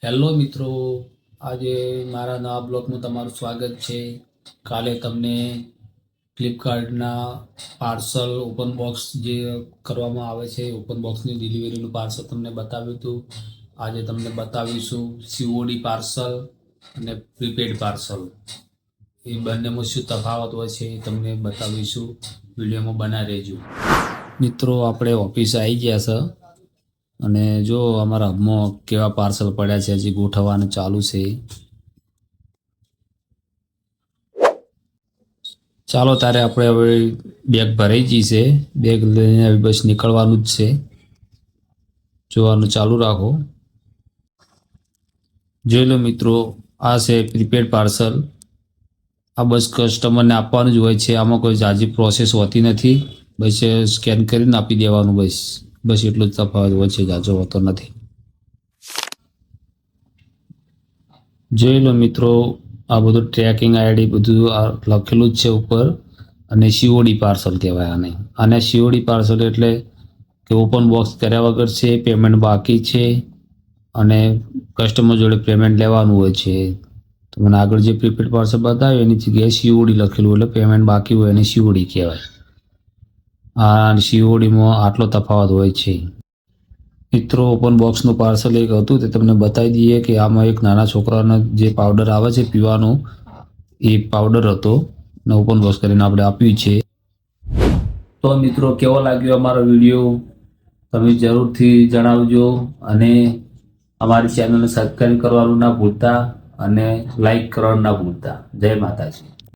Hello મિત્રો, આજે મારા નવા બ્લોગમાં તમારું સ્વાગત છે. કાલે તમને ફ્લિપકાર્ટના પાર્સલ ઓપન બોક્સ જે કરવામાં આવે છે, ઓપન બોક્સની ડિલિવરીનું પાર્સલ તમને બતાવ્યું હતું. આજે તમને બતાવીશું સીઓડી પાર્સલ અને પ્રીપેડ પાર્સલ. એ બંનેમાં શું તફાવત હોય છે એ તમને બતાવીશું. વિડીયોમાં બનાવી રહેજો. મિત્રો, આપણે ઓફિસે આવી ગયા છે અને જો અમારા હબમાં કેવા પાર્સલ પડ્યા છે, હજી ગોઠવવાનું ચાલુ છે. ચાલો તારે આપણે હવે બેગ ભરાઈ ગઈ છે, બેગ લઈને બસ નીકળવાનું જ છે. જોવાનું ચાલુ રાખો. જોઈ લો મિત્રો, આ છે પ્રીપેડ પાર્સલ. આ બસ કસ્ટમરને આપવાનું જ હોય છે. આમાં કોઈ ઝાઝી પ્રોસેસ હોતી નથી. બસ સ્કેન કરીને આપી દેવાનું. બસ એટલું જ તફાવત હોય છે, ઝાઝો હોતો નથી. જોઈ લો મિત્રો, આ બધું ટ્રેકિંગ આઈડી બધું લખેલું જ છે ઉપર. અને સીઓડી પાર્સલ કહેવાય આને સીઓડી પાર્સલ એટલે કે ઓપન બોક્સ કર્યા વગર છે, પેમેન્ટ બાકી છે અને કસ્ટમર જોડે પેમેન્ટ લેવાનું હોય છે. તો મને આગળ જે પ્રીપેડ પાર્સલ બતાવ્યું એની જગ્યાએ સીઓડી લખેલું એટલે પેમેન્ટ બાકી હોય એને સીઓડી કહેવાય. આ સીઓડીમાં આટલો તફાવત હોય છે. મિત્રો, ઓપન બોક્સનું પાર્સલ એક હતું તે તમને બતાવી દઈએ કે આમાં એક નાના છોકરાનો જે પાવડર આવે છે પીવાનો, એ પાવડર હતો ને ઓપન બોક્સ કરીને આપણે આપ્યું છે. તો મિત્રો, કેવો લાગ્યો અમારો વિડીયો તમે જરૂરથી જણાવજો અને અમારી ચેનલને સબસ્ક્રાઈબ કરવાનું ના ભૂલતા અને લાઈક કરવાનું ના ભૂલતા. જય માતાજી.